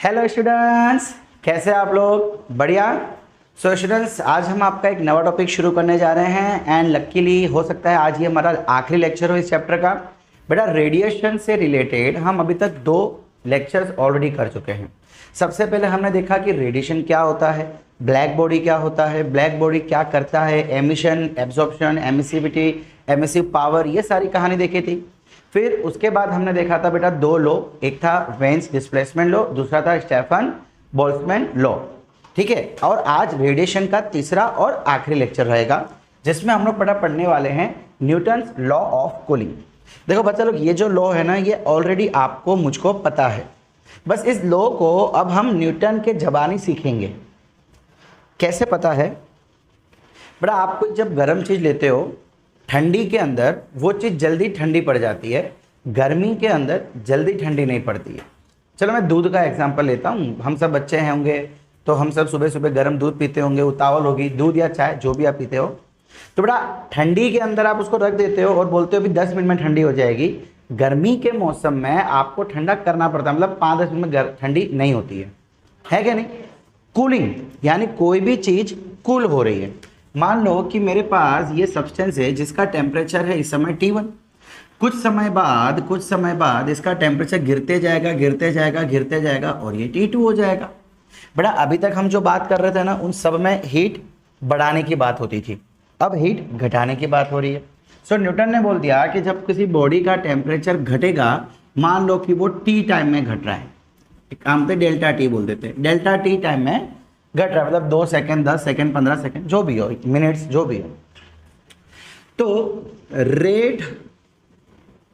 Hello students, कैसे आप लोग? बढ़िया। सो स्टूडेंट्स, आज हम आपका एक नवा टॉपिक शुरू करने जा रहे हैं एंड लकीली हो सकता है आज ये हमारा आखिरी लेक्चर हो इस चैप्टर का। बेटा, रेडिएशन से रिलेटेड हम अभी तक 2 लेक्चर्स ऑलरेडी कर चुके हैं। सबसे पहले हमने देखा कि रेडिएशन क्या होता है, ब्लैक बॉडी क्या होता है, ब्लैक बॉडी क्या करता है, emission, absorption, emissivity, emissive power, ये सारी कहानी देखी थी। फिर उसके बाद हमने देखा था बेटा 2 लॉ, एक था वेन्स डिस्प्लेसमेंट लॉ, दूसरा था स्टेफन बोल्ट्जमैन लॉ। ठीक है, और आज रेडिएशन का तीसरा और आखिरी लेक्चर रहेगा जिसमें हम लोग पढ़ने वाले हैं न्यूटन्स लॉ ऑफ कूलिंग। देखो बच्चा लोग, ये जो लॉ है ना, ये ऑलरेडी आपको मुझको पता है। बस इस लॉ को अब हम न्यूटन के ज़बानी सीखेंगे। कैसे पता है बेटा? आपको जब गर्म चीज़ लेते हो, ठंडी के अंदर वो चीज़ जल्दी ठंडी पड़ जाती है, गर्मी के अंदर जल्दी ठंडी नहीं पड़ती है। चलो मैं दूध का एग्जांपल लेता हूँ। हम सब बच्चे हैं होंगे तो हम सब सुबह सुबह गर्म दूध पीते होंगे, उतावल होगी, दूध या चाय जो भी आप पीते हो। तो बेटा ठंडी के अंदर आप उसको रख देते हो और बोलते हो भी 10 मिनट में ठंडी हो जाएगी। गर्मी के मौसम में आपको ठंडा करना पड़ता है, मतलब 5-10 मिनट में ठंडी नहीं होती है क्या नहीं? कूलिंग यानी कोई भी चीज़ कूल हो रही है। मान लो कि मेरे पास ये सब्सटेंस है जिसका टेम्परेचर है इस समय T1। कुछ समय बाद इसका टेम्परेचर गिरते जाएगा और ये T2 हो जाएगा। बेटा अभी तक हम जो बात कर रहे थे ना, उन सब में हीट बढ़ाने की बात होती थी, अब हीट घटाने की बात हो रही है। सो न्यूटन ने बोल दिया कि जब किसी बॉडी का टेम्परेचर घटेगा, मान लो कि वो T टाइम में घट रहा है, एक काम पे डेल्टा T बोल देते हैं, डेल्टा T टाइम में घट रहा है, मतलब 2 सेकेंड, 10 सेकेंड, 15 सेकेंड, जो भी हो, मिनट्स जो भी हो, तो रेट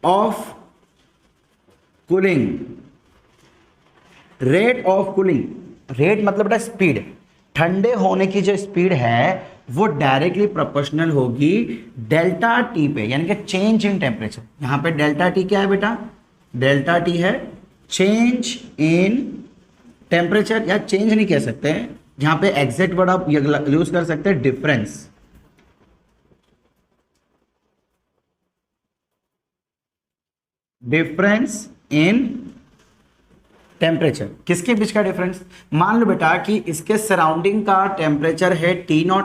ऑफ कूलिंग, रेट मतलब बेटा स्पीड, ठंडे होने की जो स्पीड है वो डायरेक्टली प्रोपोर्शनल होगी डेल्टा टी पे, यानी कि चेंज इन टेम्परेचर। यहां पे डेल्टा टी क्या है बेटा? डेल्टा टी है चेंज इन टेम्परेचर, या चेंज नहीं कह सकते, यहां पे एग्जैक्ट वर्ड आप यूज कर सकते हैं, डिफरेंस। डिफरेंस इन टेम्परेचर, किसके बीच का डिफरेंस? मान लो बेटा कि इसके सराउंडिंग का टेम्परेचर है T0।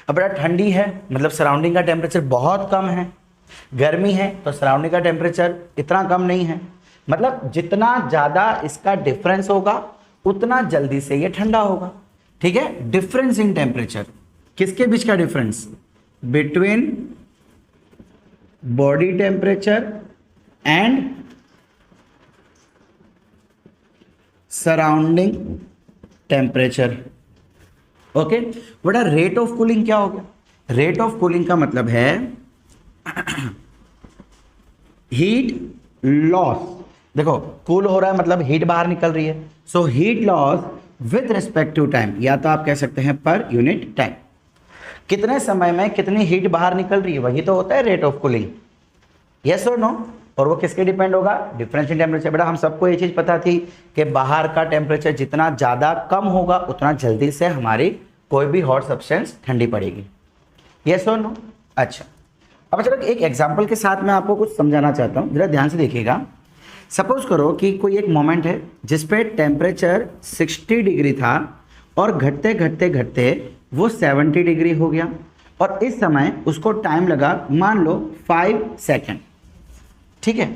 अब बेटा ठंडी है मतलब सराउंडिंग का टेम्परेचर बहुत कम है, गर्मी है तो सराउंडिंग का टेम्परेचर इतना कम नहीं है। मतलब जितना ज़्यादा इसका डिफरेंस होगा उतना जल्दी से ये ठंडा होगा। ठीक है, डिफरेंस इन टेम्परेचर, किसके बीच का difference? Between body temperature and surrounding temperature. Okay बेटा, रेट ऑफ कूलिंग क्या हो गया? रेट ऑफ कूलिंग का मतलब है हीट लॉस। देखो कूल हो रहा है मतलब हीट बाहर निकल रही है, so heat loss with respect to time, या तो आप कह सकते हैं पर यूनिट टाइम। कितने समय में कितनी हीट बाहर निकल रही है, वही तो होता है रेट ऑफ कूलिंग। यस और नो? और वो किसके डिपेंड होगा? Difference in temperature. बेटा हम सबको ये चीज़ पता थी कि बाहर का टेम्परेचर जितना ज़्यादा कम होगा उतना जल्दी से हमारी कोई भी हॉट सब्सटेंस ठंडी पड़ेगी। यस और नो? अच्छा, अब चलो एक एग्जाम्पल के साथ मैं आपको कुछ समझाना चाहता हूँ, जरा ध्यान से देखिएगा। सपोज करो कि कोई एक मोमेंट है जिसपे टेम्परेचर 60 डिग्री था और घटते घटते वो 70 डिग्री हो गया, और इस समय उसको टाइम लगा मान लो 5 सेकेंड। ठीक है,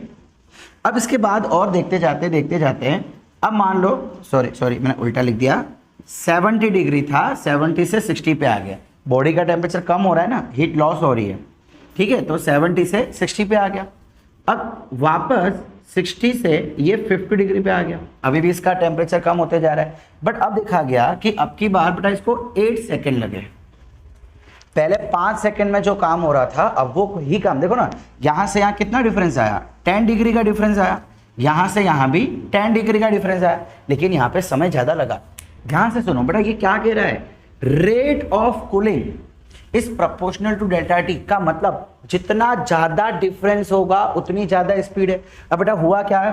अब इसके बाद और देखते जाते हैं, अब मान लो सॉरी मैंने उल्टा लिख दिया, 70 डिग्री था, 70 से 60 पे आ गया। बॉडी का टेम्परेचर कम हो रहा है ना, हीट लॉस हो रही है। ठीक है, तो 70 से 60 पे आ गया। अब वापस 60 से ये 50 डिग्री पे आ गया, अभी भी इसका टेम्परेचर कम होते जा रहा है। बट अब देखा गया कि अब की बार बेटा इसको 8 सेकेंड लगे। पहले 5 सेकंड में जो काम हो रहा था, अब वो ही काम, देखो ना, यहां से यहां कितना डिफरेंस आया? 10 डिग्री का डिफरेंस आया। यहां से यहां भी 10 डिग्री का डिफरेंस आया, लेकिन यहां पे समय ज्यादा लगा। ध्यान से सुनो बेटा, ये क्या कह रहा है? Rate of cooling is proportional to delta T, का मतलब जितना ज्यादा डिफरेंस होगा उतनी ज्यादा स्पीड है। अब बेटा हुआ क्या है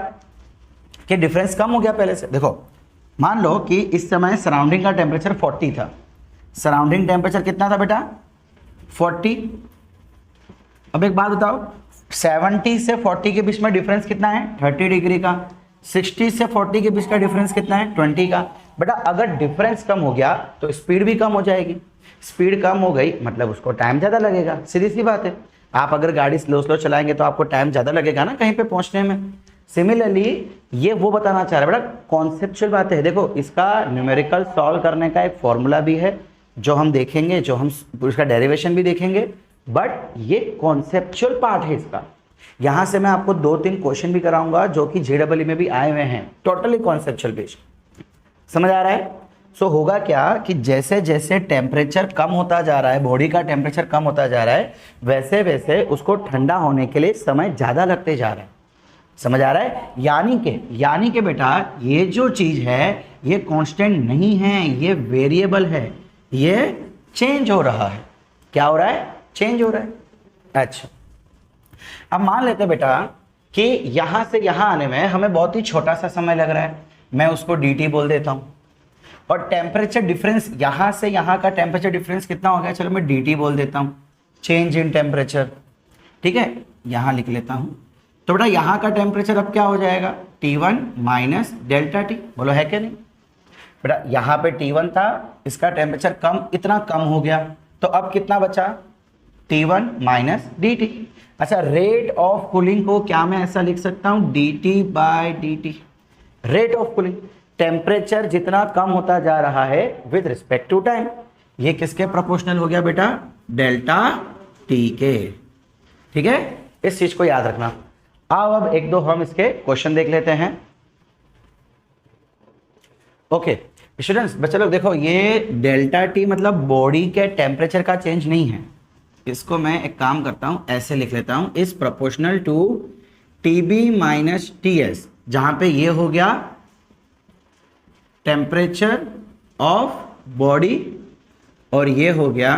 कि डिफरेंस कम हो गया पहले से। देखो मान लो कि इस समय सराउंडिंग का टेम्परेचर 40 था, सराउंडिंग टेम्परेचर कितना था बेटा? 40। अब एक बात बताओ, 70 से 40 के बीच में डिफरेंस कितना है? 30 डिग्री का। 60 से 40 के बीच का डिफरेंस कितना है? 20 का। बेटा अगर डिफरेंस कम हो गया तो स्पीड भी कम हो जाएगी, स्पीड कम हो गई मतलब उसको टाइम ज़्यादा लगेगा, सीधी सी बात है। आप अगर गाड़ी स्लो स्लो चलाएंगे तो आपको टाइम ज़्यादा लगेगा ना कहीं पे पहुंचने में। सिमिलरली ये वो बताना चाह रहा है बेटा, कॉन्सेप्चुअल बात है। देखो इसका न्यूमेरिकल सॉल्व करने का एक फॉर्मूला भी है जो हम देखेंगे, जो हम उसका डेरिवेशन भी देखेंगे, बट ये कॉन्सेप्चुअल पार्ट है इसका। यहाँ से मैं आपको 2-3 क्वेश्चन भी कराऊंगा जो कि JEE में भी आए हुए हैं, टोटली कॉन्सेप्चुअल बेस्ड। समझ आ रहा है? सो होगा क्या कि जैसे जैसे टेम्परेचर कम होता जा रहा है, बॉडी का टेम्परेचर कम होता जा रहा है, वैसे वैसे उसको ठंडा होने के लिए समय ज़्यादा लगते जा रहा है। समझ आ रहा है? यानी के बेटा ये जो चीज़ है ये कांस्टेंट नहीं है, ये वेरिएबल है, ये चेंज हो रहा है। क्या हो रहा है? चेंज हो रहा है। अच्छा, अब मान लेते हैं बेटा कि यहाँ से यहाँ आने में हमें बहुत ही छोटा सा समय लग रहा है, मैं उसको dt बोल देता हूँ। और टेम्परेचर डिफरेंस यहाँ से यहाँ का टेम्परेचर डिफरेंस कितना हो गया? चलो मैं dt बोल देता हूँ, चेंज इन टेम्परेचर। ठीक है, यहाँ लिख लेता हूँ। तो बेटा यहाँ का टेम्परेचर अब क्या हो जाएगा? T1 minus delta T. बोलो है क्या नहीं? बेटा यहाँ पे T1 था, इसका टेम्परेचर इतना कम हो गया, तो अब कितना बचा? T1 minus dt। अच्छा, रेट ऑफ कूलिंग को क्या मैं ऐसा लिख सकता हूँ? dt by dt। Rate of cooling, temperature जितना कम होता जा रहा है विद रिस्पेक्ट टू टाइम, ये किसके प्रोपोर्शनल हो गया बेटा? डेल्टा टी के। ठीक है, इस चीज को याद रखना। आओ अब 1-2 हम इसके क्वेश्चन देख लेते हैं। ओके स्टूडेंट्स, बच्चे लोग देखो, ये डेल्टा टी मतलब बॉडी के टेम्परेचर का चेंज नहीं है। इसको मैं एक काम करता हूं, ऐसे लिख लेता हूं, is proportional to TB minus TS, जहां पे ये हो गया टेम्परेचर ऑफ बॉडी और ये हो गया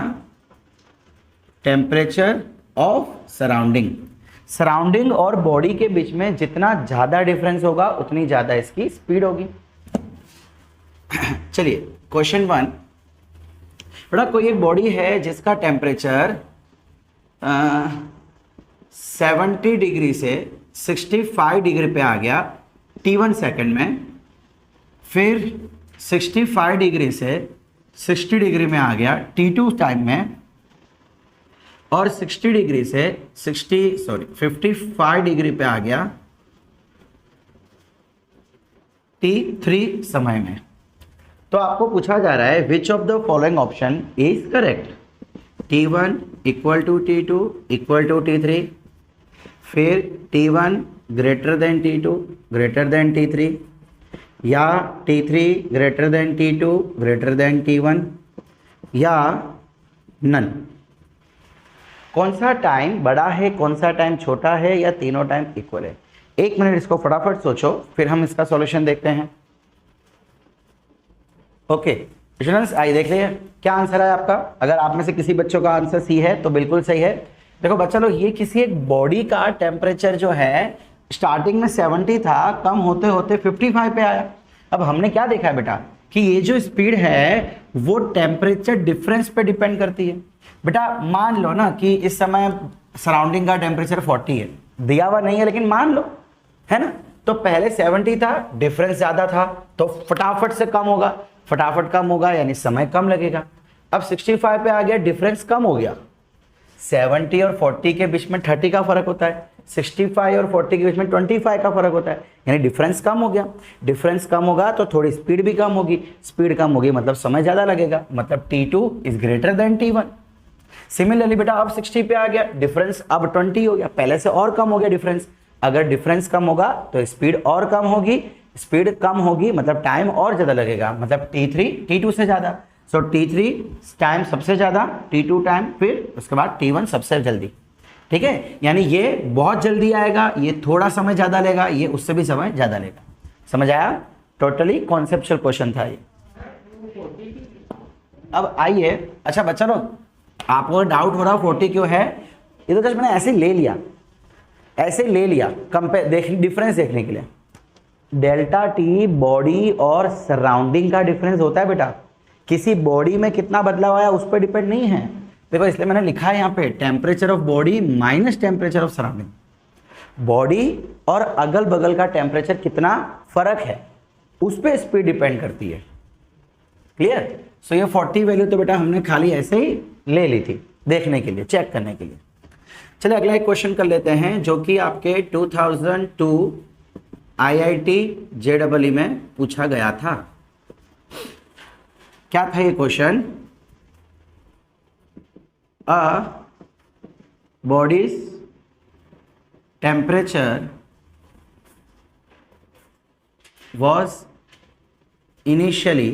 टेम्परेचर ऑफ सराउंडिंग। सराउंडिंग और बॉडी के बीच में जितना ज्यादा डिफरेंस होगा उतनी ज्यादा इसकी स्पीड होगी। चलिए क्वेश्चन 1, बेटा कोई एक बॉडी है जिसका टेम्परेचर 70 डिग्री से 65 डिग्री पे आ गया T1 सेकंड में, फिर 65 डिग्री से 60 डिग्री में आ गया T2 टाइम में, और 60 डिग्री से 55 डिग्री पे आ गया T3 समय में। तो आपको पूछा जा रहा है which of the following option is correct? T1 equal to T2 equal to T3, फिर T1 greater than T2 greater than T3, या T3 greater than T2 greater than T1, या नन। कौन सा टाइम बड़ा है, कौन सा टाइम छोटा है, या तीनों टाइम इक्वल है? 1 मिनट इसको फटाफट सोचो, फिर हम इसका सॉल्यूशन देखते हैं। ओके स्टूडेंट्स, आइए देख लिया क्या आंसर है आपका। अगर आप में से किसी बच्चों का आंसर सी है तो बिल्कुल सही है। देखो बच्चा लोग, ये किसी एक बॉडी का टेम्परेचर जो है स्टार्टिंग में 70 था, कम होते होते 55 पे आया। अब हमने क्या देखा है बेटा कि ये जो स्पीड है वो टेम्परेचर डिफरेंस पे डिपेंड करती है। बेटा मान लो ना कि इस समय सराउंडिंग का टेम्परेचर 40 है, दिया हुआ नहीं है लेकिन मान लो, है ना, तो पहले 70 था, डिफरेंस ज्यादा था, तो फटाफट से कम होगा, फटाफट कम होगा यानी समय कम लगेगा। अब 65 पे आ गया, डिफरेंस कम हो गया, 70 और 40 के बीच में 30 का फर्क होता है, 65 और 40 के बीच में 25 का फर्क होता है, यानी डिफरेंस कम हो गया। डिफरेंस कम होगा तो थोड़ी स्पीड भी कम होगी, स्पीड कम होगी मतलब समय ज़्यादा लगेगा, मतलब T2 is greater than T1। Similarly बेटा अब 60 पे आ गया, डिफरेंस अब 20 हो गया, पहले से और कम हो गया डिफरेंस। अगर डिफरेंस कम होगा तो स्पीड और कम होगी, स्पीड कम होगी मतलब टाइम और ज़्यादा लगेगा, मतलब T3 T2 से ज़्यादा। सो T3 टाइम सबसे ज़्यादा, T2 टाइम, फिर उसके बाद T1 सबसे जल्दी। ठीक है, यानी ये बहुत जल्दी आएगा, ये थोड़ा समय ज़्यादा लेगा, ये उससे भी समय ज़्यादा लेगा। समझ आया? टोटली कॉन्सेप्चुअल क्वेश्चन था ये। अब आइए, अच्छा बच्चा लोग, आपको डाउट हो रहा 40 क्यों है, ये तो जस्ट मैंने ऐसे ले लिया, ऐसे ले लिया कंपेयर डिफरेंस देखने के लिए। डेल्टा टी बॉडी और सराउंडिंग का डिफरेंस होता है बेटा, किसी बॉडी में कितना बदलाव आया उस पर डिपेंड नहीं है। देखो इसलिए मैंने लिखा है यहाँ पे temperature of body minus temperature of surrounding. Body और अगल बगल का टेम्परेचर कितना फर्क है उस पर स्पीड डिपेंड करती है। क्लियर? सो ये 40 वैल्यू तो बेटा हमने खाली ऐसे ही ले ली थी देखने के लिए, चेक करने के लिए। चलिए अगला एक क्वेश्चन कर लेते हैं जो कि आपके 2002 IIT JEE में पूछा गया था। क्या था ये question? A bodies temperature was initially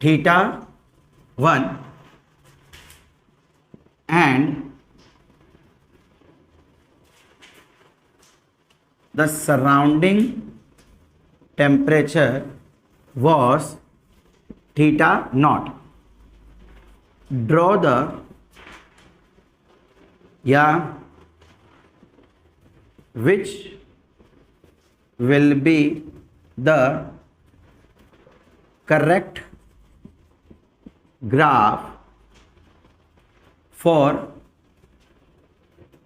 θ1 and the surrounding temperature was θ0. Draw the which will be the correct graph for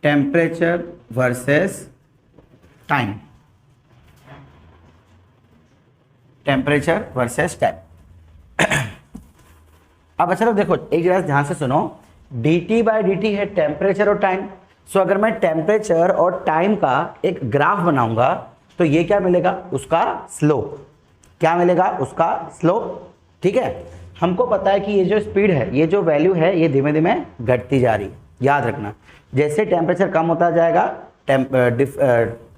temperature versus time. Temperature versus time. अब अच्छा लोग देखो एक जरा ध्यान से सुनो, dt/dt है टेम्परेचर और टाइम। सो अगर मैं टेम्परेचर और टाइम का एक ग्राफ बनाऊंगा तो ये क्या मिलेगा? उसका स्लोप। क्या मिलेगा? उसका स्लोप। ठीक है, हमको पता है कि ये जो स्पीड है, ये जो वैल्यू है, ये धीमे धीमे घटती जा रही है। याद रखना, जैसे टेम्परेचर कम होता जाएगा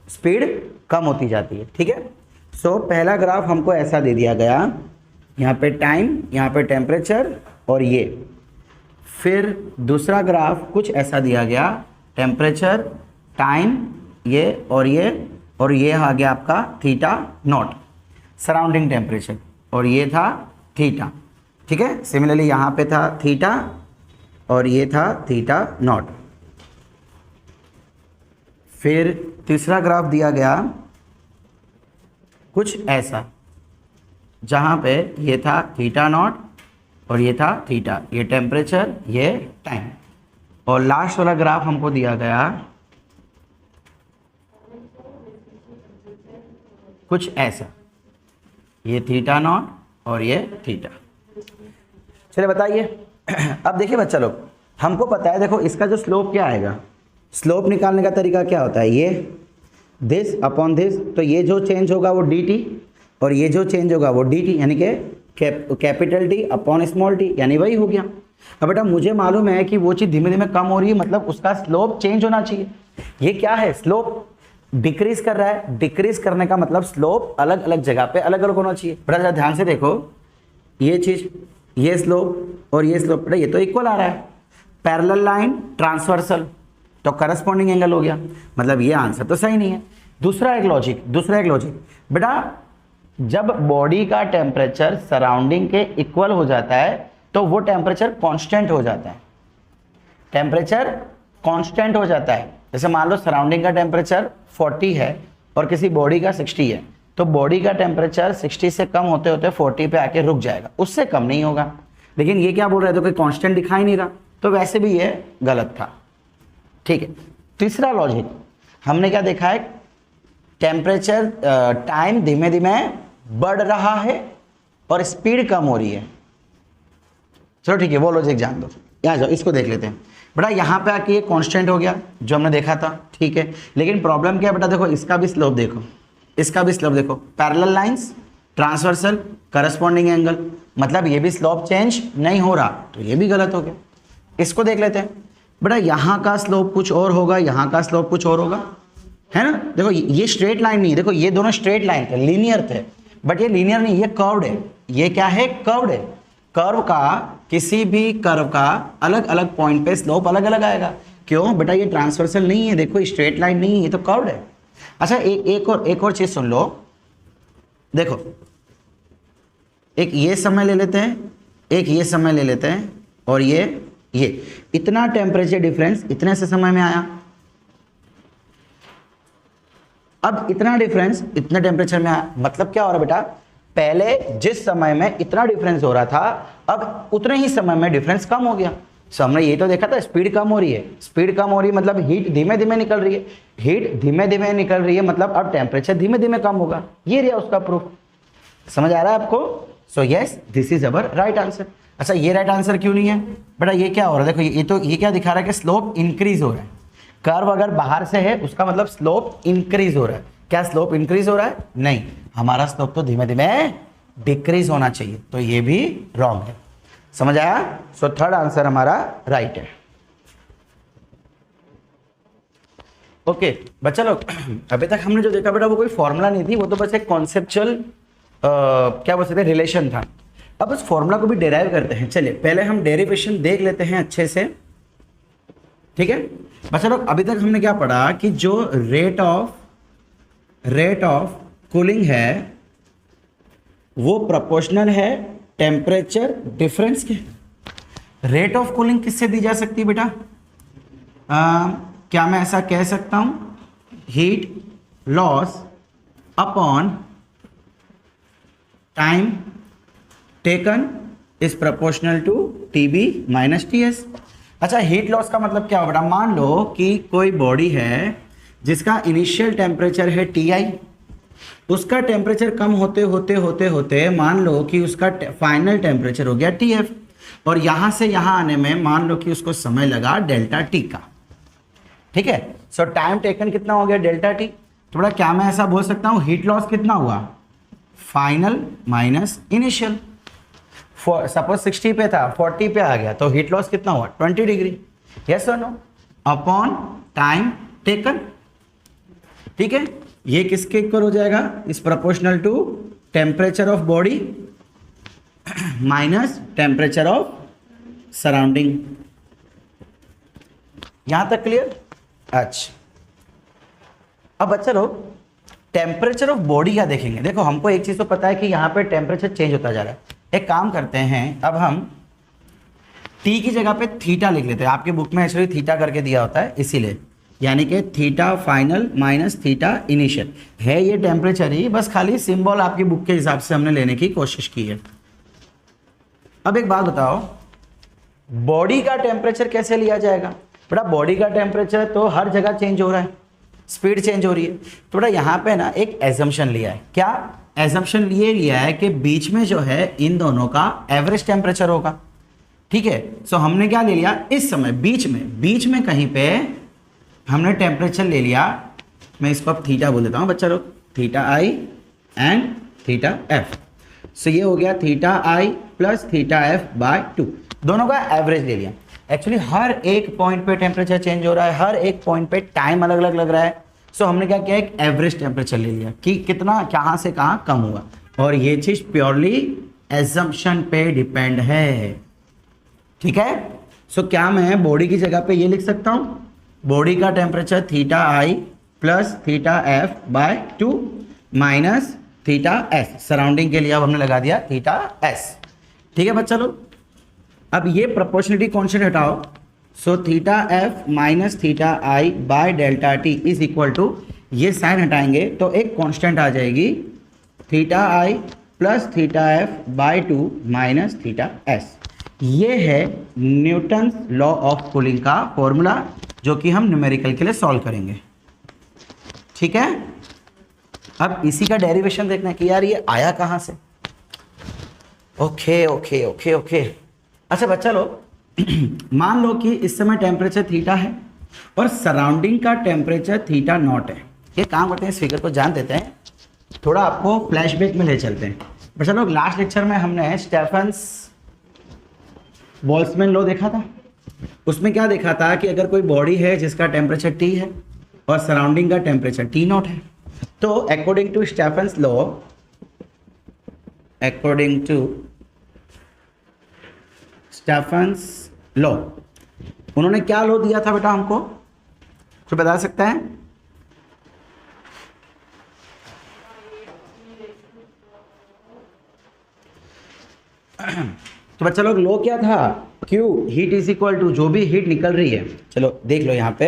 स्पीड कम होती जाती है। ठीक है, सो पहला ग्राफ हमको ऐसा दे दिया गया, यहाँ पे टाइम, यहाँ पे टेम्परेचर और ये। फिर दूसरा ग्राफ कुछ ऐसा दिया गया, टेम्परेचर, टाइम, ये और ये आ गया आपका θ0 सराउंडिंग टेम्परेचर, और ये था थीटा। ठीक है, सिमिलरली यहाँ पे था थीटा और ये था θ0। फिर तीसरा ग्राफ दिया गया कुछ ऐसा, जहाँ पे ये था θ0 और ये था थीटा, ये टेम्परेचर, ये टाइम। और लास्ट वाला ग्राफ हमको दिया गया कुछ ऐसा, ये θ0 और ये थीटा। चलिए बताइए। अब देखिए बच्चा लोग, हमको पता है, देखो इसका जो स्लोप क्या आएगा, स्लोप निकालने का तरीका क्या होता है, ये दिस अपॉन दिस। तो ये जो चेंज होगा वो dt और ये जो चेंज होगा वो dt, यानी कि capital T upon small t, यानी वही हो गया। अब बेटा मुझे मालूम है कि वो चीज़ धीमे धीमे कम हो रही है, मतलब उसका स्लोप चेंज होना चाहिए। ये क्या है? स्लोप डिक्रीज कर रहा है। डिक्रीज करने का मतलब स्लोप अलग अलग जगह पे अलग अलग होना चाहिए। बड़ा ज़रा ध्यान से देखो, ये चीज़, ये स्लोप और ये स्लोप, बेटा ये तो इक्वल आ रहा है। पैरेलल लाइन, ट्रांसवर्सल, तो करस्पॉन्डिंग एंगल हो गया, मतलब ये आंसर तो सही नहीं है। दूसरा एक लॉजिक बेटा, जब बॉडी का टेम्परेचर सराउंडिंग के इक्वल हो जाता है तो वो टेम्परेचर कांस्टेंट हो जाता है। टेम्परेचर कांस्टेंट हो जाता है। जैसे मान लो सराउंडिंग का टेम्परेचर 40 है और किसी बॉडी का 60 है, तो बॉडी का टेम्परेचर 60 से कम होते होते 40 पे आके रुक जाएगा, उससे कम नहीं होगा। लेकिन ये क्या बोल रहे थे, कोई कांस्टेंट दिखाई नहीं रहा, तो वैसे भी ये गलत था। ठीक है, तीसरा लॉजिक हमने क्या देखा है, टेम्परेचर टाइम धीमे धीमे बढ़ रहा है और स्पीड कम हो रही है। चलो ठीक है, वो लॉजिक जान दो, यहाँ जाओ, इसको देख लेते हैं। बेटा यहाँ पे आके ये कांस्टेंट हो गया जो हमने देखा था, ठीक है। लेकिन प्रॉब्लम क्या है बेटा, देखो इसका भी स्लोप देखो, इसका भी स्लोप देखो, parallel lines, transversal, corresponding angle, मतलब ये भी स्लोप चेंज नहीं हो रहा, तो ये भी गलत हो गया। इसको देख लेते हैं। बेटा यहाँ का स्लोप कुछ और होगा, यहाँ का स्लोप कुछ और होगा, है ना। देखो ये स्ट्रेट लाइन नहीं है, देखो ये दोनों स्ट्रेट लाइन थे, लीनियर थे, बट ये लीनियर नहीं, ये कर्व्ड है। ये क्या है? कर्व्ड है। कर्व का, किसी भी कर्व का अलग अलग पॉइंट पे स्लोप अलग अलग आएगा। क्यों बेटा? ये ट्रांसवर्सल नहीं है, देखो स्ट्रेट लाइन नहीं है, ये तो कर्व्ड है। अच्छा एक और चीज सुन लो, देखो एक ये समय ले लेते हैं, एक ये समय ले लेते हैं, और ये इतना टेम्परेचर डिफरेंस इतने से समय में आया। अब इतना डिफरेंस इतने टेम्परेचर में आया, मतलब क्या हो रहा है बेटा, पहले जिस समय में इतना डिफरेंस हो रहा था, अब उतने ही समय में डिफरेंस कम हो गया। सो हमने ये तो देखा था, स्पीड कम हो रही है, स्पीड कम हो रही है मतलब हीट धीमे धीमे निकल रही है। हीट धीमे धीमे निकल रही है, मतलब अब टेम्परेचर धीमे धीमे कम होगा। ये रहा उसका प्रूफ। समझ आ रहा है आपको? So yes, this is our right answer. अच्छा, ये राइट आंसर क्यों नहीं है बेटा? ये क्या हो रहा है? देखो ये क्या दिखा रहा है कि स्लोप इंक्रीज हो रहा है। कर्व अगर बाहर से है उसका मतलब स्लोप इंक्रीज हो रहा है। क्या स्लोप इंक्रीज हो रहा है? नहीं, हमारा स्लोप तो धीमे धीमे डिक्रीज होना चाहिए, तो ये भी रॉन्ग है। समझ आया? सो थर्ड आंसर हमारा राइट है। ओके बच्चा लोग, अभी तक हमने जो देखा बेटा वो कोई फॉर्मूला नहीं थी, वो तो बस एक कॉन्सेप्चुअल क्या बोल सकते हैं, रिलेशन था। अब उस फॉर्मूला को भी डेराइव करते हैं। चलिए पहले हम डेरिवेशन देख लेते हैं अच्छे से, ठीक है बच्चा लोग। अभी तक हमने क्या पढ़ा कि जो रेट ऑफ कूलिंग है वो प्रोपोर्शनल है टेम्परेचर डिफरेंस के। रेट ऑफ कूलिंग किससे दी जा सकती है बेटा? क्या मैं ऐसा कह सकता हूं, heat loss upon time taken is proportional to TB minus TS. अच्छा, हीट लॉस का मतलब क्या होगा? मान लो कि कोई बॉडी है जिसका इनिशियल टेम्परेचर है टीआई, उसका टेम्परेचर कम होते होते होते होते मान लो कि उसका फाइनल टेम्परेचर हो गया टीएफ, और यहां से यहां आने में मान लो कि उसको समय लगा डेल्टा टी का। ठीक है, सो टाइम टेकन कितना हो गया? Delta T. तो बड़ा क्या मैं ऐसा बोल सकता हूं हीट लॉस कितना हुआ? Final minus initial. सपोज 60 पे था, 40 पे आ गया, तो हीट लॉस कितना हुआ? 20 डिग्री। यस और नो? Upon time taken. ठीक है, ये किसके इक्वल हो जाएगा? इस proportional to temperature of body minus temperature of surrounding. यहां तक क्लियर? अच्छा, अब बच्चा लोग टेम्परेचर ऑफ बॉडी क्या देखेंगे। देखो हमको एक चीज तो पता है कि यहाँ पे टेम्परेचर चेंज होता जा रहा है। एक काम करते हैं, अब हम टी की जगह पे थीटा लिख लेते हैं। आपके बुक में एक्चुअली थीटा करके दिया होता है इसीलिए, यानी कि theta final minus theta initial है। ये टेम्परेचर ही, बस खाली सिंबल आपकी बुक के हिसाब से हमने लेने की कोशिश की है। अब एक बात बताओ, बॉडी का टेम्परेचर कैसे लिया जाएगा? बेटा बॉडी का टेम्परेचर तो हर जगह चेंज हो रहा है, स्पीड चेंज हो रही है। तो बेटा यहाँ पे ना एक एजम्पशन लिया है। क्या एजम्पशन ये लिया है कि बीच में जो है इन दोनों का एवरेज टेम्परेचर होगा। ठीक है, सो हमने क्या ले लिया इस समय बीच में कहीं पे हमने टेम्परेचर ले लिया। मैं इसको अब थीटा बोल देता हूँ बच्चा लोग, theta I and theta F. So ये हो गया theta I plus theta F by 2, दोनों का एवरेज ले लिया। एक्चुअली हर एक पॉइंट पे टेम्परेचर चेंज हो रहा है, हर एक पॉइंट पे टाइम अलग अलग लग रहा है। सो हमने क्या किया, एक एवरेज टेम्परेचर ले लिया कि कितना कहाँ से कहाँ कम हुआ, और ये चीज प्योरली एजम्पशन पे डिपेंड है। ठीक है, सो क्या मैं बॉडी की जगह पे ये लिख सकता हूँ, बॉडी का temperature theta I plus theta F by 2 minus theta S. Surrounding के लिए अब हमने लगा दिया थीटा एस। ठीक है बच्चा लोग, अब ये प्रोपोर्शनलिटी कॉन्स्टेंट हटाओ। So theta F minus theta I by delta T is equal to, ये साइन हटाएंगे तो एक कांस्टेंट आ जाएगी theta I plus theta F by 2 minus theta S. ये है न्यूटन्स लॉ ऑफ कूलिंग का फॉर्मूला, जो कि हम न्यूमेरिकल के लिए सॉल्व करेंगे। ठीक है, अब इसी का डेरिवेशन देखना है कि यार ये आया कहाँ से। Okay okay okay okay. अच्छा बच्चा लोग, मान लो कि इस समय टेम्परेचर थीटा है और सराउंडिंग का टेम्परेचर थीटा नॉट है। ये काम करते हैं, इस फिगर को जान देते हैं, थोड़ा आपको फ्लैशबैक में ले चलते हैं। बच्चा लोग, लास्ट लेक्चर में हमने स्टेफन्स बोल्ट्जमैन लॉ देखा था। उसमें क्या देखा था कि अगर कोई बॉडी है जिसका टेम्परेचर टी है और सराउंडिंग का टेम्परेचर टी नॉट है, तो अकॉर्डिंग टू स्टेफन्स लॉ, उन्होंने क्या लॉ दिया था बेटा हमको, कोई बता सकता है? तो बच्चा लोग लॉ क्या था? Q heat is equal to, जो भी हीट निकल रही है, चलो देख लो यहां पे,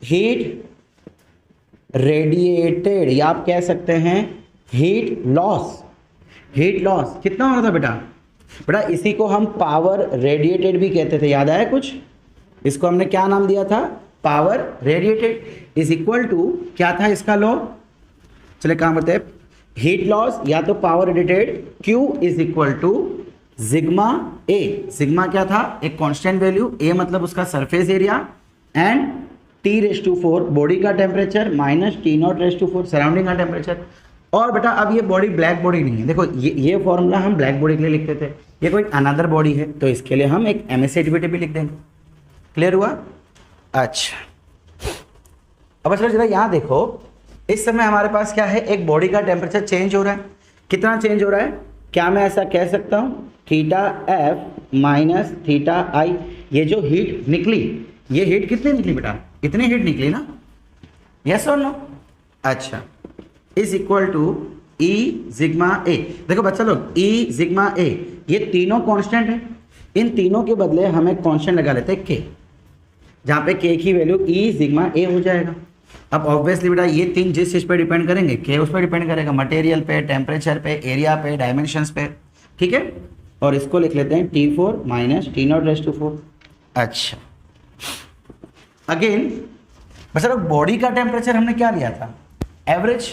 हीट रेडिएटेड, या आप कह सकते हैं हीट लॉस। हीट लॉस कितना हो रहा था बेटा? बेटा इसी को हम पावर रेडिएटेड भी कहते थे, याद आया कुछ? इसको हमने क्या नाम दिया था? Power radiated is equal to, क्या था इसका लॉ, चले काम करते हैं, हीट लॉस या तो power radiated Q is equal to sigma A. Sigma क्या था, एक कांस्टेंट वैल्यू, ए मतलब उसका surface area, and T⁴ body का टेम्परेचर माइनस T⁴ सराउंडिंग का टेम्परेचर। और बेटा अब ये बॉडी ब्लैक बॉडी नहीं है, देखो ये फॉर्मूला हम ब्लैक बॉडी के लिए लिखते थे, ये कोई अनदर बॉडी है तो इसके लिए हम एक एमिसिविटी भी लिख देंगे। क्लियर हुआ? अच्छा, अब चलो जरा यहाँ देखो, इस समय हमारे पास क्या है, एक बॉडी का टेम्परेचर चेंज हो रहा है। कितना चेंज हो रहा है, क्या मैं ऐसा कह सकता हूँ θF माइनस θI। ये जो हीट निकली, ये हीट कितनी निकली बेटा, इतनी हीट निकली ना, यस और नो? अच्छा, is equal to E sigma A. देखो बच्चा लोग, E सिग्मा ए ये तीनों कांस्टेंट है, इन तीनों के बदले हम एक कांस्टेंट लगा लेते हैं K, जहाँ पे K की वैल्यू E सिग्मा ए हो जाएगा। अब ऑब्वियसली बेटा ये तीन जिस चीज़ पे डिपेंड करेंगे, K उस पर डिपेंड करेगा, मटेरियल पे, टेम्परेचर पे, एरिया पे, डायमेंशंस पे, ठीक है। और इसको लिख लेते हैं T4 माइनस T⁴। अच्छा, अगेन बच्चा लोग बॉडी का टेम्परेचर हमने क्या लिया था, एवरेज।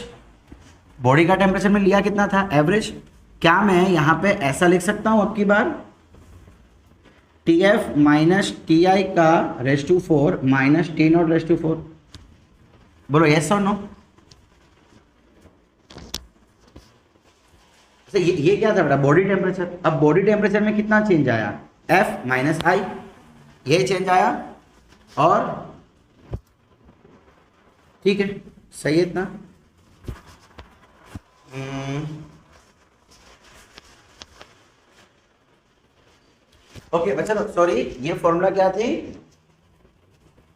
बॉडी का टेम्परेचर में लिया कितना था, एवरेज। क्या मैं यहाँ पे ऐसा लिख सकता हूँ अब की बार, TF माइनस TI का ⁴ माइनस T⁴। बोलो यस और नो? ये क्या था बेटा, बॉडी टेम्परेचर। अब बॉडी टेम्परेचर में कितना चेंज आया, F माइनस I, ये चेंज आया, और ठीक है, सही है इतना। ओके बच्चा लोग, सॉरी, ये फॉर्मूला क्या थी,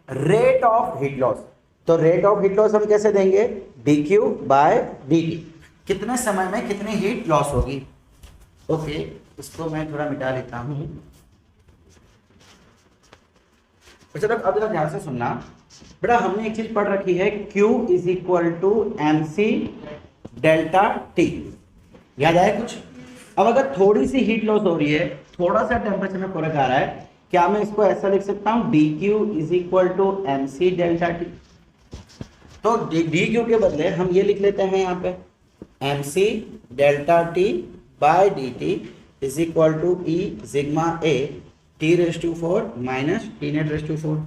रेट ऑफ हीट लॉस। तो रेट ऑफ हीट लॉस हम कैसे देंगे, dQ बाय dt, कितने समय में कितनी हीट लॉस होगी। ओके, इसको मैं थोड़ा मिटा लेता हूं। बच्चा लोग अब जरा ध्यान से सुनना बेटा, हमने एक चीज पढ़ रखी है, Q is equal to MC delta T, याद आया कुछ? अब अगर थोड़ी सी हीट लॉस हो रही है, थोड़ा सा टेम्परेचर में फर्क आ रहा है, क्या मैं इसको ऐसा लिख सकता हूं, dQ is equal to MC delta T। तो dQ के बदले हम ये लिख लेते हैं यहाँ पे MC delta T by dt is equal to E sigma A T⁴ minus T⁴।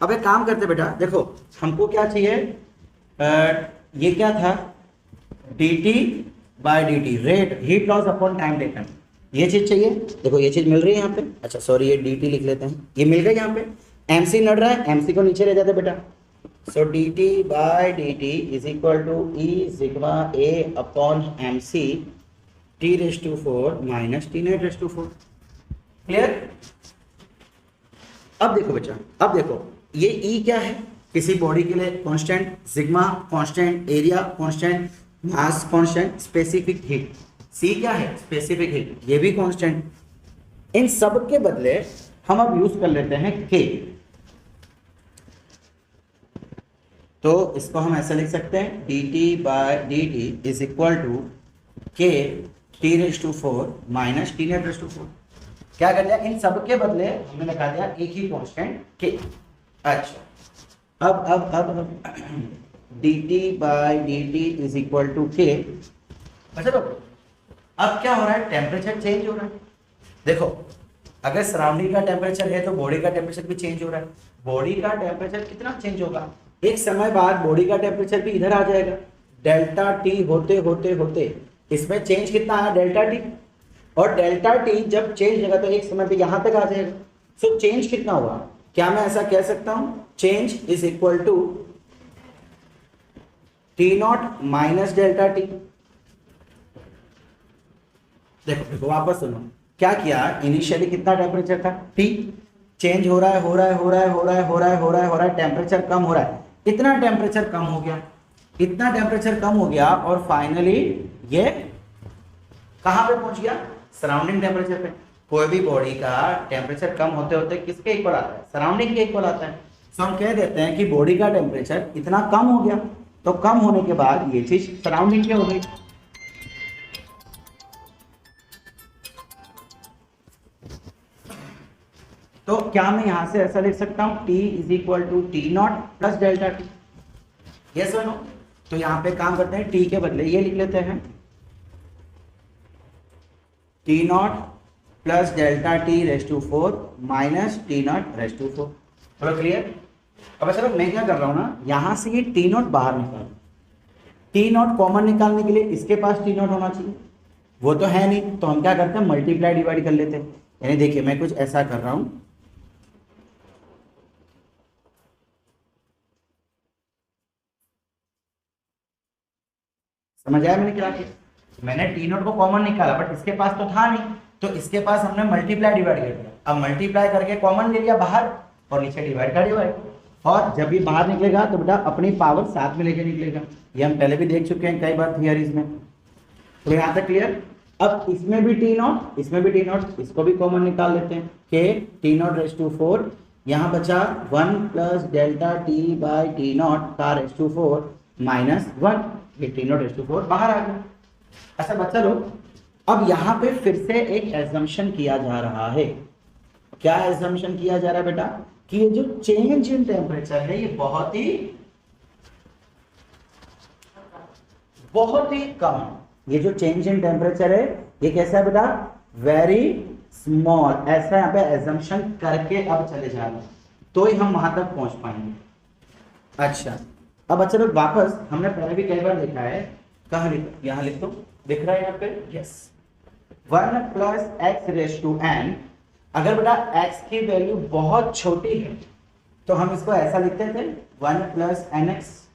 अब एक काम करते बेटा, देखो हमको क्या चाहिए, ये क्या था, dt by dt, rate heat loss upon time taken, ये चीज चाहिए। देखो ये चीज मिल रही है यहाँ पे, अच्छा सॉरी, ये dt लिख लेते हैं, ये मिल गया यहाँ पे। MC नड़ रहा है, MC को नीचे ले जाते बेटा, so dt by dt is equal to E sigma A upon MC T⁴ minus T⁴। Clear? अब देखो बच्चा, अब देखो ये E क्या है, किसी बॉडी के लिए constant, sigma constant, area constant, mass constant, specific heat. C क्या है, स्पेसिफिक हीट, ये भी कांस्टेंट। इन सब के बदले हम अब यूज कर लेते हैं K, तो इसको हम ऐसा लिख सकते हैं dt by dt is equal to K T⁴ minus T⁴। क्या कर दिया, इन सब के बदले हमने लगा दिया एक ही कांस्टेंट K। अच्छा, अब dt by dt is equal to K। अच्छा तो अब क्या हो रहा है, टेम्परेचर चेंज हो रहा है। देखो अगर सराउंडिंग का टेम्परेचर है तो बॉडी का टेम्परेचर भी चेंज हो रहा है। बॉडी का टेम्परेचर कितना चेंज होगा, एक समय बाद बॉडी का टेम्परेचर भी इधर आ जाएगा, डेल्टा टी होते होते होते इसमें चेंज कितना आया, डेल्टा टी। और डेल्टा टी जब चेंज होगा तो एक समय पे यहां तक आ जाएगा। सो चेंज कितना हुआ, क्या मैं ऐसा कह सकता हूं, change is equal to T0 minus delta T. देखो वापस सुनो, क्या किया, इनिशियली कितना टेम्परेचर था T, चेंज हो रहा है, हो रहा है, हो रहा है, हो रहा है, हो रहा है, हो रहा है, हो रहा है, टेम्परेचर कम हो रहा है, इतना टेम्परेचर कम हो गया, इतना टेम्परेचर कम हो गया, और फाइनली ये कहां पे पहुंच गया, सराउंडिंग टेम्परेचर पे। कोई भी बॉडी का टेम्परेचर कम होते होते किसके इक्वल आता है, सराउंडिंग के इक्वल आता है। सो हम कह देते हैं कि बॉडी का टेम्परेचर इतना कम हो गया, तो कम होने के बाद ये चीज सराउंडिंग के हो गई। तो क्या मैं यहां से ऐसा लिख सकता हूं T is equal to T naught plus delta T, yes और नो? तो यहां पे काम करते हैं, T के बदले ये लिख लेते हैं T naught plus delta T raise to 4 minus T naught raise to 4। चलो क्लियर? अब चलो मैं क्या कर रहा हूं ना, यहां से ये टी नॉट बाहर निकाल, टी नॉट कॉमन निकालने के लिए इसके पास टी नॉट होना चाहिए, वो तो है नहीं, तो हम क्या करते हैं मल्टीप्लाई डिवाइड कर लेते हैं। यानी देखिए मैं कुछ ऐसा कर रहा हूं, समझ आया मैंने क्या किया? मैंने टी नॉट को कॉमन निकाला बट इसके पास तो था नहीं, तो इसके पास हमने मल्टीप्लाई डिवाइड कर दिया। अब मल्टीप्लाई करके कॉमन ले लिया बाहर और नीचे डिवाइड का डिवाइड, और जब ये बाहर निकलेगा तो बेटा अपनी पावर साथ में लेके निकलेगा। ये हम पहले भी देख चुके हैं कई बार थियरीज में। तो यहाँ तक क्लियर? अब इसमें भी टी नॉट, इसमें भी टी नॉट, इसको भी कॉमन निकाल लेते हैं के टी नॉट रेस टू 4, यहाँ बचा 1 plus delta T by T naught का रेस टू 4 माइनस 1, ये टी नॉट रेस टू 4 बाहर आ गया। ऐसा बच्चा लोग, अब यहाँ पे फिर से एक एजम्पशन किया जा रहा है। क्या एजम्पशन किया जा रहा है बेटा? कि ये जो चेंज इन टेम्परेचर है ये बहुत ही कम है। ये जो चेंज इन टेम्परेचर है ये कैसा है बेटा? Very small. ऐसा यहाँ पे एजम्पशन करके अब चले जा रहे हैं तो ही हम वहां तक पहुंच पाएंगे। अच्छा, अब अच्छा लोग वापस, हमने पहले भी कई बार लिखा है, कहाँ लिख, यहाँ लिख दो, दिख रहा है यहाँ पे, yes, 1 plus X raise to N. अगर बेटा x की वैल्यू बहुत छोटी है तो हम इसको ऐसा लिखते थे 1 प्लस एन एक्स,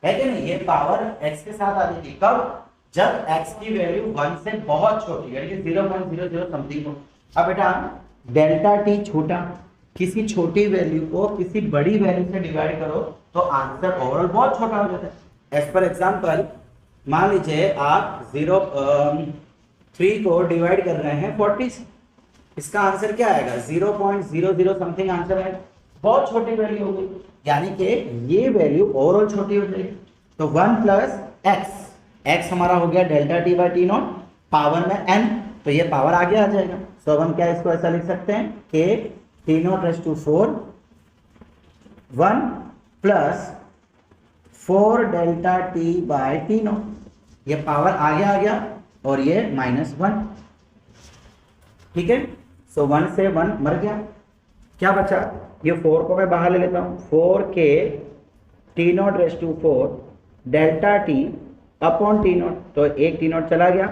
है कि नहीं? ये पावर x के साथ आती थी कब? जब x की वैल्यू 1 से बहुत छोटी यानी कि 0.00 समथिंग हो। अब बेटा डेल्टा टी छोटा, किसी छोटी वैल्यू को किसी बड़ी वैल्यू से डिवाइड करो तो आंसर ओवरऑल बहुत छोटा हो जाता है। एज पर एग्जांपल मान लीजिए आप 3 को डिवाइड कर रहे हैं 40 से, इसका आंसर क्या आएगा? 0.00 समथिंग आंसर है, बहुत छोटी वैल्यू होगी, यानी कि ये वैल्यू ओवरऑल छोटी हो जाएगी। तो 1 प्लस एक्स, एक्स हमारा हो गया delta T by T not, power में n, तो ये पावर आगे आ जाएगा। सो हम क्या इसको ऐसा लिख सकते हैं कि T naught raise to 4 1 plus 4 delta T by T naught, ये पावर आगे आ गया और ये -1, ठीक है? सो 1 से 1 मर गया, क्या बचा? ये 4 को मैं बाहर ले लेता हूँ, 4 के T naught raise to 4 delta T upon T naught, तो एक टी नॉट चला गया,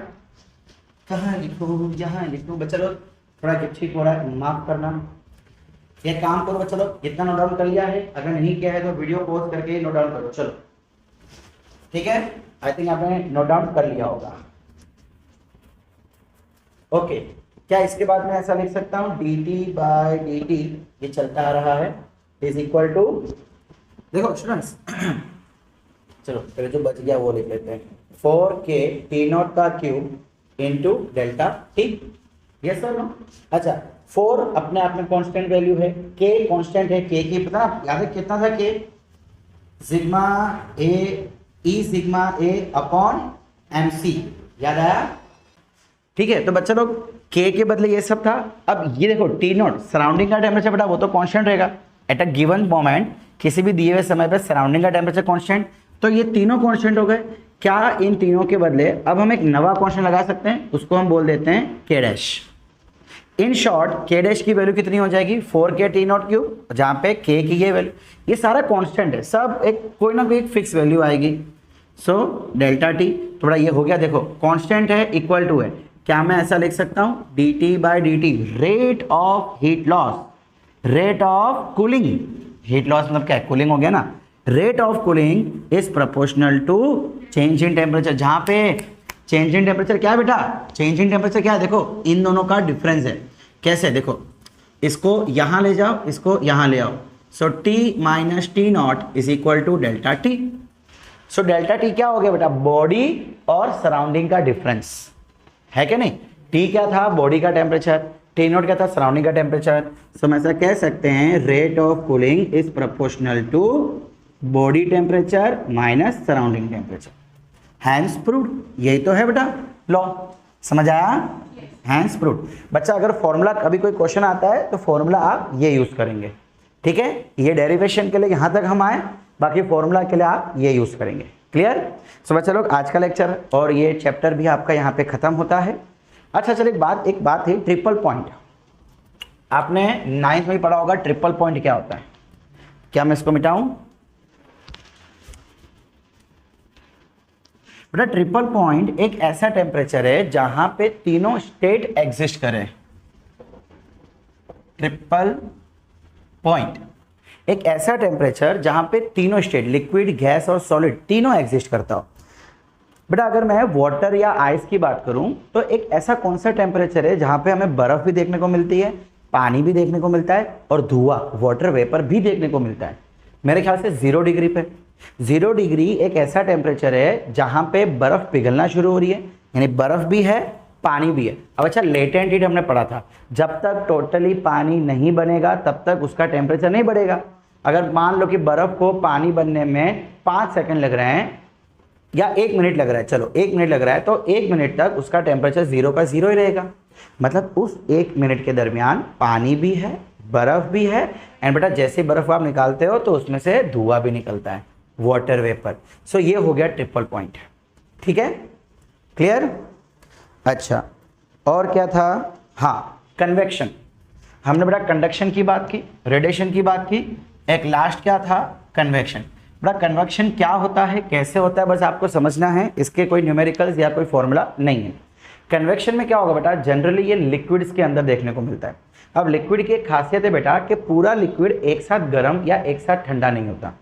कहाँ लिखूँ, यहाँ लिखूँ? बच्चा लोग थोड़ा ठीक हो रहा है, माफ करना। ये काम करो बच्चा लोग, इतना नोट डाउन कर लिया है? अगर नहीं किया है तो वीडियो पॉज करके नोट डाउन करो, चलो ठीक है? आई थिंक आपने नोट डाउन कर लिया होगा। ओके, क्या इसके बाद में ऐसा लिख सकता हूं dt बाई dt, ये चलता आ रहा है, इज इक्वल टू, देखो स्टूडेंट्स चलो पहले जो बच गया वो लिख लेते हैं, 4k टी नॉट का cube into delta T, yes sir no? अच्छा 4 अपने आप में कांस्टेंट वैल्यू है, k कांस्टेंट है, k की पता याद है कितना था? k sigma a e sigma a upon mc, याद आया? ठीक है, तो बच्चा लोग k के बदले ये सब था। अब ये देखो टी नॉट सराउंडिंग का टेम्परेचर बेटा वो तो कांस्टेंट रहेगा एट अ गिवन मोमेंट, किसी भी दिए हुए समय पे सराउंडिंग का टेम्परेचर कांस्टेंट, तो ये तीनों कांस्टेंट हो गए। क्या इन तीनों के बदले अब हम एक नवा कांस्टेंट लगा सकते हैं, उसको हम बोल देते हैं k dash. In short k dash की वैल्यू कितनी हो जाएगी? 4k टी नॉट क्यूब, जहाँ पे k की ये वैल्यू, ये सारा कांस्टेंट है, सब एक कोई ना कोई फिक्स वैल्यू आएगी। सो डेल्टा टी थोड़ा ये हो गया, देखो कांस्टेंट है इक्वल टू है, क्या मैं ऐसा लिख सकता हूं dt by dt, rate of heat loss, rate of cooling, heat loss मतलब क्या है? कूलिंग हो गया ना, rate of cooling is proportional to change in temperature, जहां पे चेंज इन टेम्परेचर क्या है बेटा? चेंज इन टेम्परेचर क्या है? देखो इन दोनों का डिफरेंस है, कैसे? देखो इसको यहां ले जाओ, इसको यहां ले आओ, so t minus T naught is equal to delta T. So delta T क्या हो गया बेटा? बॉडी और सराउंडिंग का डिफरेंस, है क्या नहीं? T क्या था? बॉडी का टेम्परेचर, T नॉट क्या था? सराउंडिंग का टेम्परेचर। सो हम ऐसा कह सकते हैं rate of cooling is proportional to body temperature minus surrounding temperature, hence proved. यही तो है बेटा लॉ। समझ आया? Hence proved. बच्चा अगर फॉर्मूला कभी कोई क्वेश्चन आता है तो फॉर्मूला आप ये यूज करेंगे, ठीक है? ये डेरिवेशन के लिए यहाँ तक हम आए, बाकी फॉर्मूला के लिए आप ये यूज करेंगे। क्लियर? सो बच्चा लोग आज का लेक्चर और ये चैप्टर भी आपका यहाँ पे खत्म होता है। अच्छा चलो एक बात है, ट्रिपल पॉइंट आपने 9th में पढ़ा होगा। ट्रिपल पॉइंट क्या होता है? क्या मैं इसको मिटाऊं? बेटा ट्रिपल पॉइंट एक ऐसा टेम्परेचर है जहां पे तीनों स्टेट एग्जिस्ट करें। ट्रिपल पॉइंट एक ऐसा टेम्परेचर जहां पे तीनों स्टेट लिक्विड, गैस और सॉलिड तीनों एग्जिस्ट करता हो। बेटा अगर मैं वाटर या आइस की बात करूं तो एक ऐसा कौन सा टेम्परेचर है जहां पे हमें बर्फ भी देखने को मिलती है, पानी भी देखने को मिलता है और धुआं, वाटर वेपर भी देखने को मिलता है? मेरे ख्याल से 0 डिग्री पे। 0 डिग्री एक ऐसा टेम्परेचर है जहां पे बर्फ पिघलना शुरू हो रही है, यानी बर्फ भी है, पानी भी है। अब अच्छा लेटेंट हीट हमने पढ़ा था, जब तक टोटली पानी नहीं बनेगा तब तक उसका टेम्परेचर नहीं बढ़ेगा। अगर मान लो कि बर्फ को पानी बनने में 5 सेकंड लग रहे हैं या 1 मिनट लग रहा है, चलो 1 मिनट लग रहा है, तो 1 मिनट तक उसका टेम्परेचर 0 का 0 ही रहेगा। मतलब उस 1 मिनट के दरमियान पानी भी है, बर्फ भी है, एंड बेटा जैसे बर्फ आप निकालते हो तो उसमें से धुआं भी निकलता है, वाटर वेपर। सो ये हो गया ट्रिपल पॉइंट, ठीक है? क्लियर? अच्छा और क्या था? हाँ, कन्वेक्शन। हमने बेटा कंडक्शन की बात की, रेडिएशन की बात की, एक लास्ट क्या था? कन्वेक्शन। बेटा कन्वेक्शन क्या होता है, कैसे होता है, बस आपको समझना है, इसके कोई न्यूमेरिकल्स या कोई फॉर्मूला नहीं है। कन्वेक्शन में क्या होगा बेटा, जनरली ये लिक्विड्स के अंदर देखने को मिलता है। अब लिक्विड की एक खासियत है बेटा कि पूरा लिक्विड एक साथ गर्म या एक साथ ठंडा नहीं होता।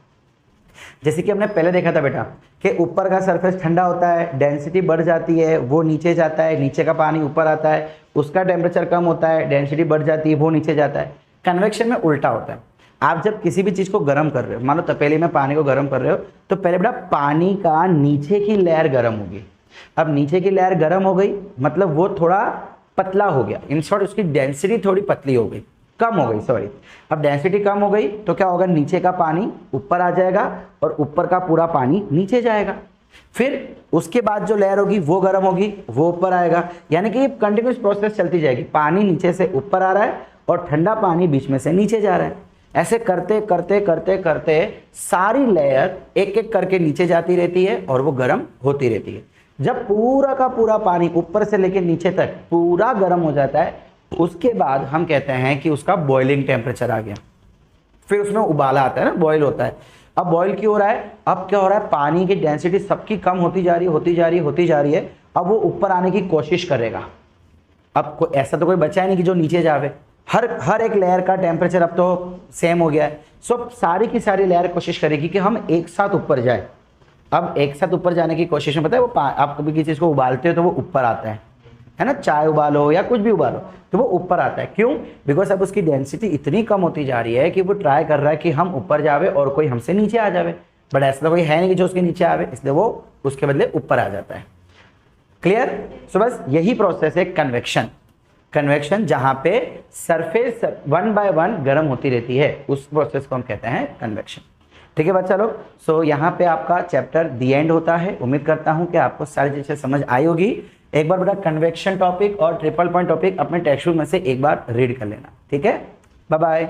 जैसे कि हमने पहले देखा था बेटा कि ऊपर का सरफेस ठंडा होता है, डेंसिटी बढ़ जाती है, वो नीचे जाता है, नीचे का पानी ऊपर आता है, उसका टेम्परेचर कम होता है, डेंसिटी बढ़ जाती है, वो नीचे जाता है। कन्वेक्शन में उल्टा होता है। आप जब किसी भी चीज़ को गर्म कर रहे हो, मान लो तपेली में पानी को गर्म कर रहे हो, तो पहले बेटा पानी का नीचे की लेयर गर्म होगी। अब नीचे की लेयर गर्म हो गई मतलब वो थोड़ा पतला हो गया, इन शॉर्ट उसकी डेंसिटी थोड़ी पतली हो गई, कम हो गई, सॉरी। अब डेंसिटी कम हो गई तो क्या होगा, नीचे का पानी ऊपर आ जाएगा और ऊपर का पूरा पानी नीचे जाएगा। फिर उसके बाद जो लेयर होगी वो गर्म होगी, वो ऊपर आएगा, यानी कि ये कंटिन्यूस प्रोसेस चलती जाएगी। पानी नीचे से ऊपर आ रहा है और ठंडा पानी बीच में से नीचे जा रहा है। ऐसे करते करते करते करते सारी लेयर एक एक करके नीचे जाती रहती है और वो गर्म होती रहती है। जब पूरा का पूरा पानी ऊपर से लेकर नीचे तक पूरा गर्म हो जाता है, उसके बाद हम कहते हैं कि उसका बॉइलिंग टेम्परेचर आ गया। फिर उसमें उबाला आता है ना, बॉयल होता है। अब बॉयल क्यों हो रहा है? अब क्या हो रहा है, पानी की डेंसिटी सबकी कम होती जा रही है, होती जा रही है, होती जा रही है। अब वो ऊपर आने की कोशिश करेगा। अब ऐसा तो कोई बचा है नहीं कि जो नीचे जावे। हर एक लेयर का टेम्परेचर अब तो सेम हो गया है। सो सारी की सारी लेयर कोशिश करेगी कि हम एक साथ ऊपर जाए। अब एक साथ ऊपर जाने की कोशिश में पता है वो आप कभी किसी चीज़ को उबालते हो तो वो ऊपर आता है ना, चाय उबालो या कुछ भी उबालो तो वो ऊपर आता है। क्यों? बिकॉज अब उसकी डेंसिटी इतनी कम होती जा रही है कि वो ट्राई कर रहा है कि हम ऊपर जावे और कोई हमसे नीचे आ जावे। बट ऐसा तो कोई है नहीं कि जो उसके नीचे आवे, इसलिए वो उसके बदले ऊपर आ जाता है। क्लियर? सो बस यही प्रोसेस है कन्वेक्शन। कन्वेक्शन जहां पे सरफेस 1 बाय 1 गर्म होती रहती है, उस प्रोसेस को हम कहते हैं कन्वेक्शन। ठीक है बच्चा लोग? सो यहाँ पे आपका चैप्टर दी एंड होता है। उम्मीद करता हूँ कि आपको सारी चीजें समझ आई होगी। एक बार बेटा कन्वेक्शन टॉपिक और ट्रिपल पॉइंट टॉपिक अपने टेक्स्ट बुक में से एक बार रीड कर लेना, ठीक है? Bye bye.